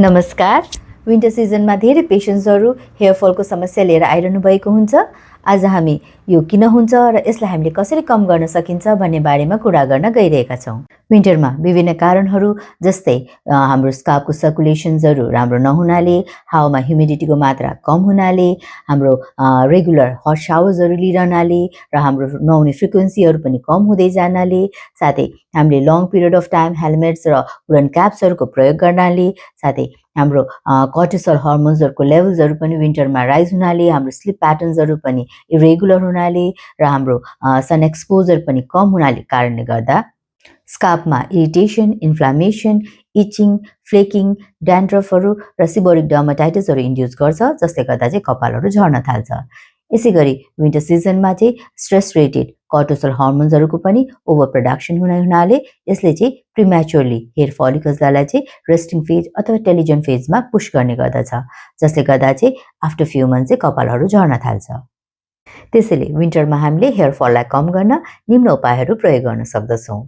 नमस्कार। विन्टर सिजनमा धेरै पेशेन्ट्सहरू हेयर फलको समस्या लिएर आइरहनु भएको हुन्छ। आज हामी यो किन हुन्छ र यसलाई हामीले कसरी कम गर्न सकिन्छ भन्ने बारेमा कुरा गर्न गइरहेका छौँ। विन्टरमा विभिन्न कारणहरू जस्तै हाम्रो स्काल्पको सर्कुलेसन्सहरू राम्रो नहुनाले, हावामा ह्युमिडिटीको मात्रा कम हुनाले, हाम्रो रेगुलर हट सावर्सहरू लिइरहनाले र हाम्रो नुहाउने फ्रिक्वेन्सीहरू पनि कम हुँदै जानाले, साथै हामीले long period of time helmets र वुलन क्याप्सहरूको प्रयोग गर्नाले, साथै हाम्रो कर्टिसोल हर्मोन्सहरूको लेभल्सहरू पनि विन्टरमा राइज हुनाले, हाम्रो स्लिप प्याटर्न्सहरू पनि इरेगुलर हुनाले र हाम्रो सन एक्सपोजर पनि कम हुनाले कारणले गर्दा स्काल्पमा इरिटेसन, इन्फ्लामेसन, इचिङ, फ्लेकिङ, ड्यान्ड्रफहरू र सिबोरिक डर्माटाइटिसहरू इन्ड्युस गर्छ, जसले गर्दा चाहिँ कपालहरू झर्न थाल्छ। यसै गरी विन्टर सिजनमा चाहिँ स्ट्रेस रेटेड कर्टिसोल हर्मोन्सहरूको पनि ओभर प्रोडक्सन हुनाले यसले चाहिँ प्रिम्याच्योरली हेयर फलिकल्सलाई चाहिँ रेस्टिङ फेज अथवा टेलिजन फेजमा पुश गर्ने गर्दछ, जसले गर्दा चाहिँ आफ्टर फ्यु मन्थ चाहिँ कपालहरू झर्न थाल्छ। त्यसैले विन्टरमा हामीले हेयर फललाई कम गर्न निम्न उपायहरू प्रयोग गर्न सक्दछौँ।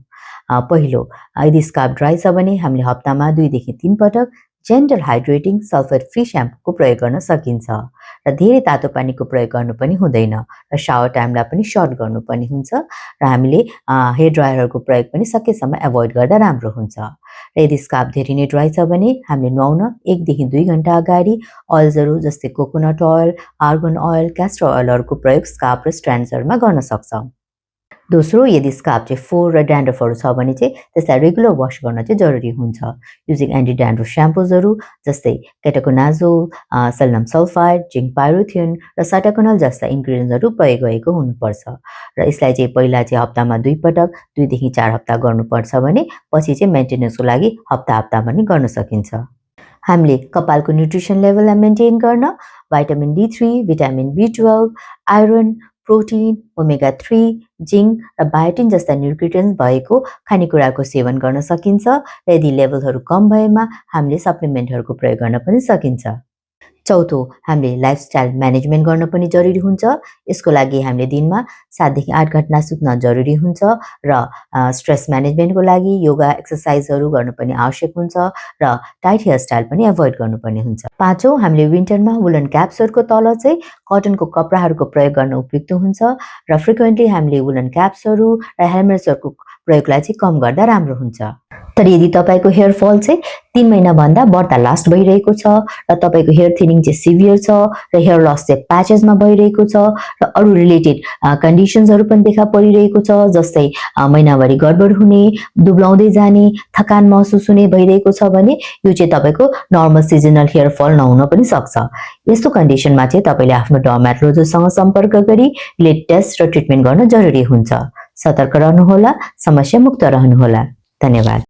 पहिलो, यदि स्काल्प ड्राई छ भने हामीले हप्तामा 2 देखि 3 पटक जेन्टल हाइड्रेटिङ सल्फेट फ्री स्याम्पूको प्रयोग गर्न सकिन्छ र धेरै तातो पानीको प्रयोग गर्नु पनि हुँदैन र शावर टाइमलाई पनि सर्ट गर्नुपर्ने हुन्छ र हामीले हेयर ड्रायरहरूको प्रयोग पनि सकेसम्म एभोइड गर्दा राम्रो हुन्छ। र यदि स्काल्प धेरै नै ड्राई छ भने हामीले नुहाउन 1 देखि 2 घण्टा अगाडि अइल्सहरू जस्तै coconut oil, argan oil, castor ओइलहरूको प्रयोग स्काल्प र स्ट्रान्ड्सहरूमा गर्न सक्छौँ। दोस्रो, यदि स्काल्प चाहिँ फोर र ड्यान्ड्रफहरू छ भने चाहिँ त्यसलाई रेगुलर वास गर्न चाहिँ जरुरी हुन्छ। युजिङ एन्टी ड्यान्ड्रफ स्याम्पूजहरू जस्तै केटाकोनाजोल, सेलिनियम सल्फाइड, जिङ्क पाइरोथियन र साटाकोनल जस्ता इन्ग्रिडियन्ट्सहरू प्रयोग गरेको हुनुपर्छ र यसलाई चाहिँ पहिला चाहिँ हप्तामा 2 पटक 2 देखि 4 हप्ता गर्नुपर्छ भने पछि चाहिँ मेन्टेनेन्सको लागि हप्ता पनि गर्न सकिन्छ। हामीले कपालको न्युट्रिसन लेभललाई मेन्टेन गर्न vitamin D3, vitamin B12, iron, protein, omega 3, zinc र बायोटिन जस्ता न्युट्रिएन्ट्स भएको खानेकुराको सेवन गर्न सकिन्छ र यदि लेभलहरू कम भएमा हामीले सप्लिमेन्टहरूको प्रयोग गर्न पनि सकिन्छ। चौथो, हामीले लाइफस्टाइल म्यानेजमेन्ट गर्न पनि जरुरी हुन्छ। यसको लागि हामीले दिनमा 7 देखि 8 घण्टा सुत्न जरुरी हुन्छ र स्ट्रेस म्यानेजमेन्टको लागि योगा एक्सर्साइजहरू गर्न पनि आवश्यक हुन्छ र टाइट हेयर स्टाइल पनि एभोइड गर्नुपर्ने हुन्छ। पाँचौँ, हामीले विन्टरमा वुलन क्याप्सहरूको तल चाहिँ कटनको कपडाहरूको प्रयोग गर्न उपयुक्त हुन्छ र फ्रिक्वेन्टली हामीले वुलन क्याप्सहरू र हेलमेट्सहरूको प्रयोगलाई चाहिँ कम गर्दा राम्रो हुन्छ। तर यदि तपाईँको हेयर फल चाहिँ 3 महिनाभन्दा बढ्ता लास्ट भइरहेको छ र तपाईँको हेयर थिनिङ चाहिँ सिभियर छ र हेयर लस चाहिँ प्याचेसमा भइरहेको छ र अरू रिलेटेड कन्डिसन्सहरू पनि देखा परिरहेको छ, जस्तै महिनाभरि गडबड हुने, दुब्लाउँदै जाने, थकान महसुस हुने भइरहेको छ भने यो चाहिँ तपाईँको नर्मल सिजनल हेयर फल नहुन पनि सक्छ। यस्तो कन्डिसनमा चाहिँ तपाईँले आफ्नो डर्मेटोलोजिस्टसँग सम्पर्क गरी ब्लेड टेस्ट र ट्रिटमेन्ट गर्न जरुरी हुन्छ। सतर्क रहनुहोला, समस्या मुक्त रहनुहोला। धन्यवाद।